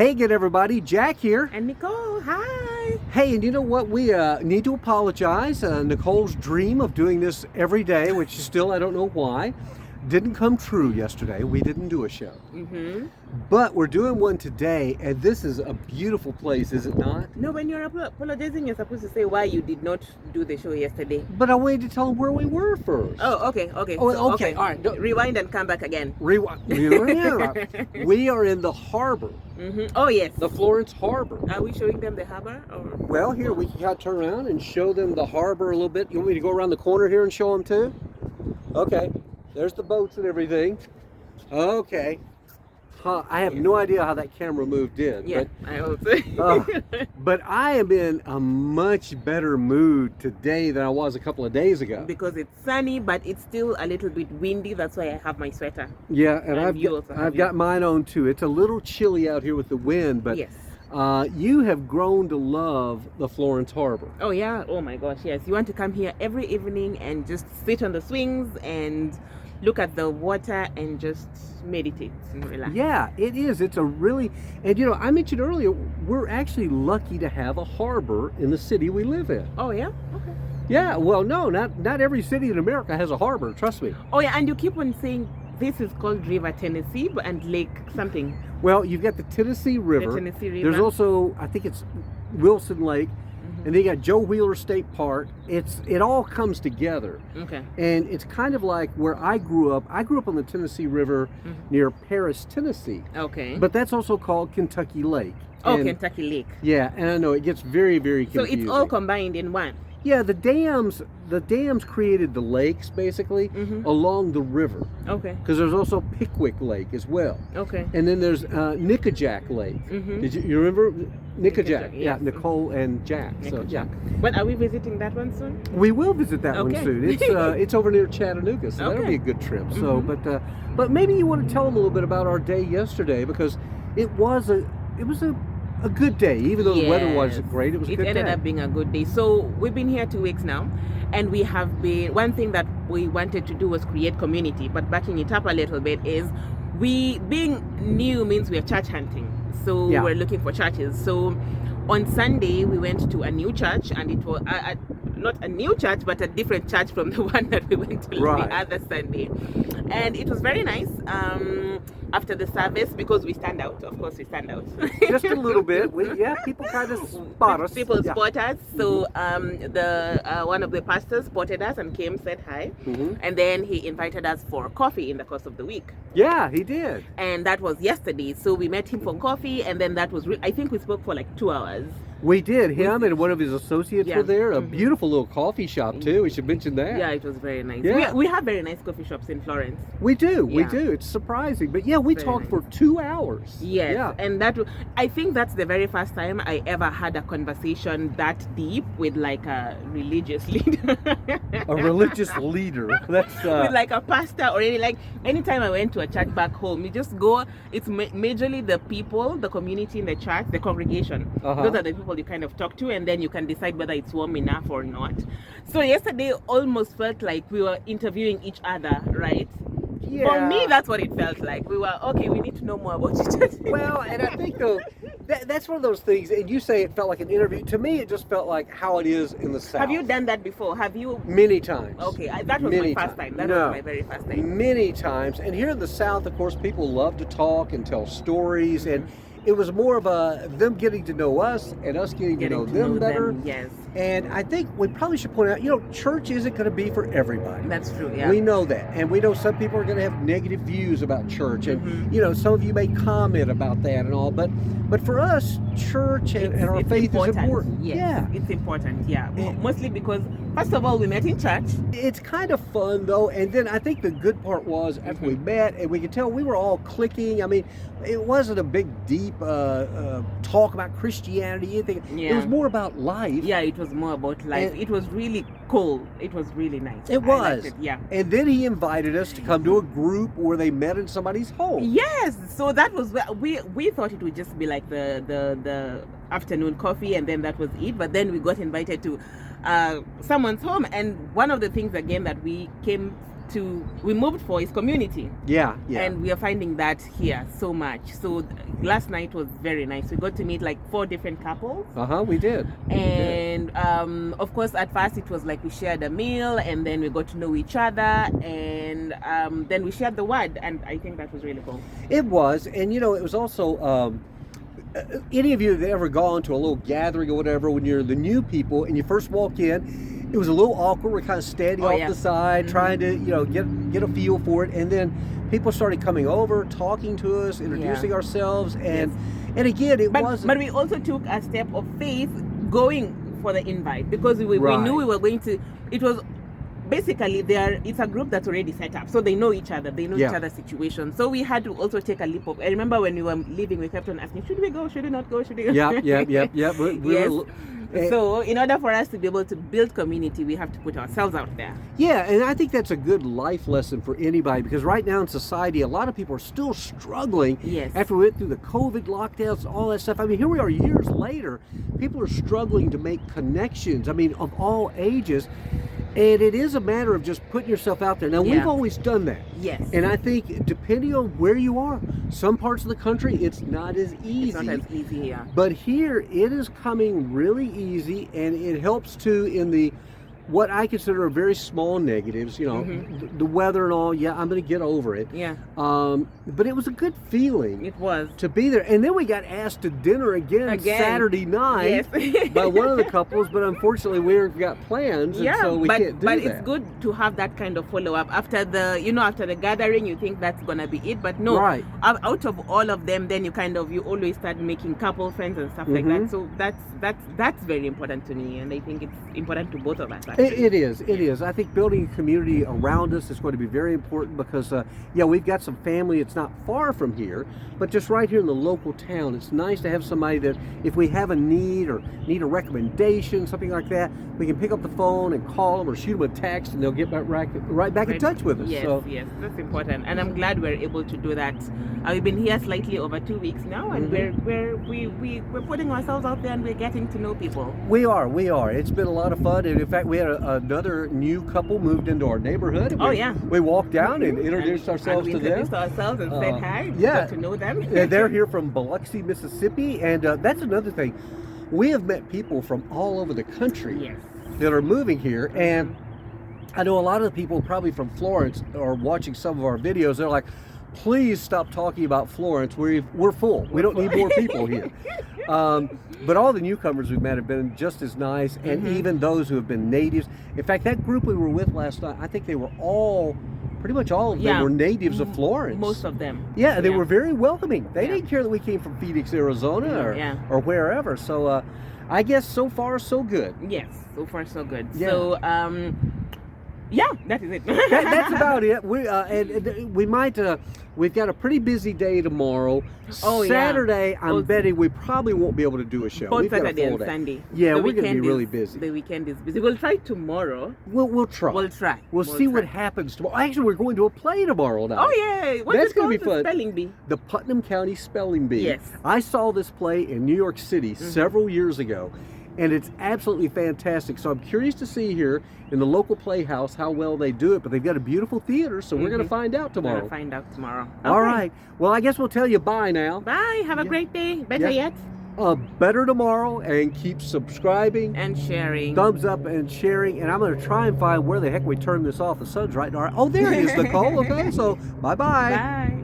Hey again, everybody. Jack here. And Nicole, hi. Hey, and you know what? We need to apologize. Nicole's dream of doing this every day, which still I don't know why, didn't come true yesterday. We didn't do a show. But we're doing one today, and this is a beautiful place, is it not? No, when you're apologizing, you're supposed to say why you did not do the show yesterday. But I wanted to tell them where we were first. Oh, okay. Oh, okay. All right. Rewind and come back again. Rewind. We are in the harbor. Oh, yes. The Florence harbor. Are we showing them the harbor? Or? Well, here, we can kind of turn around and show them the harbor a little bit. You want me to go around the corner here and show them too? Okay. There's the boats and everything. Okay. I have no idea how that camera moved in. Yeah, I hope so. But I am in a much better mood today than I was a couple of days ago. Because it's sunny, but it's still a little bit windy. That's why I have my sweater. Yeah, and I've got mine on too. It's a little chilly out here with the wind, but yes. You have grown to love the Florence Harbor. Oh yeah, oh my gosh, yes. You want to come here every evening and just sit on the swings and look at the water and just meditate and relax. Yeah, it is. It's a really, and you know, I mentioned earlier, we're actually lucky to have a harbor in the city we live in. Oh yeah? Okay. Yeah, well, no, not every city in America has a harbor, trust me. Oh yeah, and you keep on saying this is called River Tennessee and Lake something. Well, you've got the Tennessee River. The Tennessee River. There's also, I think it's Wilson Lake. And then you got Joe Wheeler State Park. It all comes together. Okay. And it's kind of like where I grew up. I grew up on the Tennessee River near Paris, Tennessee. Okay. But that's also called Kentucky Lake. Oh, and, Kentucky Lake. Yeah, and I know it gets very, very confusing. So it's all combined in one. Yeah, the dams created the lakes basically along the river. Okay. Because there's also Pickwick Lake as well. Okay. And then there's Nickajack Lake. Did you remember Nickajack? Yeah, Nicole and Jack. So yeah. But are we visiting that one soon? We will visit that one soon. It's over near Chattanooga, so that'll be a good trip. So, but maybe you want to tell them a little bit about our day yesterday, because it was a good day, even though the weather wasn't great. It was a good day. It ended up being a good day. So we've been here 2 weeks now, and we have been, one thing that we wanted to do was create community, but backing it up a little bit is being new means we're church hunting. So we're looking for churches. So on Sunday we went to a new church, and it was not a new church, but a different church from the one that we went to the other Sunday. And it was very nice. After the service, because we stand out, of course we stand out. Just a little bit. People kind of spot us. People spot us. So one of the pastors spotted us and came, said hi. And then he invited us for coffee in the course of the week. Yeah, he did. And that was yesterday. So we met him for coffee, and then that was, I think we spoke for like 2 hours. We did. Him and one of his associates were there. A beautiful little coffee shop too. We should mention that. Yeah, it was very nice. Yeah. We have very nice coffee shops in Florence. We do. We do. It's surprising. But yeah, we talked for 2 hours. Yes. Yeah. And I think that's the very first time I ever had a conversation that deep with like a religious leader. A religious leader. That's with like a pastor, or anytime I went to a church back home, you just go, it's majorly the people, the community in the church, the congregation. Those are the people you kind of talk to, and then you can decide whether it's warm enough or not. So yesterday almost felt like we were interviewing each other, right? Yeah. For me, that's what it felt like. We were, okay, we need to know more about each other. Well, and I think though, that's one of those things, and you say it felt like an interview. To me, it just felt like how it is in the South. Have you done that before? Have you? Many times. Okay, that was my first time. That was my very first time. Many times. And here in the South, of course, people love to talk and tell stories, and it was more of them getting to know us and us getting to know them better. Yes. And I think we probably should point out, church isn't going to be for everybody. That's true, yeah. We know that. And we know some people are going to have negative views about church. And, some of you may comment about that and all. But for us, church and our faith is important. Yes, yeah. It's important, yeah. Mostly because, first of all, we met in church. It's kind of fun, though. And then I think the good part was after we met, and we could tell we were all clicking. I mean, it wasn't a big, deep talk about Christianity, anything. Yeah. It was more about life. Yeah, it was more about life. It was really cool. It was really nice. It was. Yeah. And then he invited us to come to a group where they met in somebody's home. Yes. So that was we thought it would just be like the afternoon coffee, and then that was it. But then we got invited to someone's home, and one of the things again that we came we moved for is community. Yeah. And we are finding that here so much. So last night was very nice. We got to meet like 4 different couples. We did. And of course, at first it was like we shared a meal, and then we got to know each other, and then we shared the word, and I think that was really cool. It was, and it was also. Any of you that ever gone to a little gathering or whatever, when you're the new people and you first walk in, it was a little awkward. We're kind of standing off the side, trying to get a feel for it, and then people started coming over, talking to us, introducing ourselves, and again, it wasn't. But we also took a step of faith going for the invite, because we knew we were going to. It was. Basically, it's a group that's already set up, so they know each other, they know each other's situation. So we had to also take a leap of. I remember when we were leaving, we kept on asking, should we go? Should we not go? Should we go? Yeah. So in order for us to be able to build community, we have to put ourselves out there. Yeah, and I think that's a good life lesson for anybody, because right now in society, a lot of people are still struggling. Yes. After we went through the COVID lockdowns, all that stuff. I mean, here we are years later. People are struggling to make connections. I mean, of all ages. And it is a matter of just putting yourself out there. Now, we've always done that. Yes. And I think depending on where you are, some parts of the country, it's not as easy. It's not as easy, yeah. But here, it is coming really easy, and it helps too in the what I consider are very small negatives, the weather and all. Yeah, I'm going to get over it. Yeah. But it was a good feeling. It was. To be there. And then we got asked to dinner again. Saturday night by one of the couples, but unfortunately we've got plans, and so we can't do that. But it's good to have that kind of follow-up. After the gathering, you think that's going to be it, but no. Right. Out of all of them, then you always start making couple friends and stuff like that. So that's very important to me, and I think it's important to both of us. It is. I think building a community around us is going to be very important, because, we've got some family. It's not far from here, but just right here in the local town. It's nice to have somebody that if we have a need or need a recommendation, something like that, we can pick up the phone and call them or shoot them a text, and they'll get right back in touch with us. Yes, that's important, and I'm glad we're able to do that. We've been here slightly over 2 weeks now, and we're putting ourselves out there, and we're getting to know people. We are. It's been a lot of fun, and in fact, we had another new couple moved into our neighborhood. We walked down and introduced ourselves to them. We introduced ourselves and said hi. Got to know them. They're here from Biloxi, Mississippi, and that's another thing. We have met people from all over the country that are moving here, and I know a lot of the people probably from Florence are watching some of our videos. They're like, please stop talking about Florence. We're full. We don't need more people here. But all the newcomers we've met have been just as nice, and even those who have been natives. In fact, that group we were with last night, I think they were pretty much all of them were natives of Florence. Most of them. Yeah, they were very welcoming. They didn't care that we came from Phoenix, Arizona, or wherever. So I guess so far so good. Yes, so far so good. Yeah. So that is it. That's about it. We might. We've got a pretty busy day tomorrow. Saturday, I'm betting we probably won't be able to do a show. Both Saturday and Sunday. Yeah, we're going to be really busy. The weekend is busy. We'll try tomorrow. We'll try. We'll see what happens tomorrow. Actually, we're going to a play tomorrow night. Oh yeah, that's going to be fun. Spelling Bee. The Putnam County Spelling Bee. Yes. I saw this play in New York City several years ago, and it's absolutely fantastic. So I'm curious to see here in the local playhouse how well they do it. But they've got a beautiful theater, so we're going to find out tomorrow. We're going to find out tomorrow. Okay. All right. Well, I guess we'll tell you bye now. Bye. Have a great day. Better yet. Better tomorrow, and keep subscribing and sharing. Thumbs up and sharing. And I'm going to try and find where the heck we turn this off. The sun's right in our... Oh, there it is, Nicole. Okay, so bye-bye. Bye.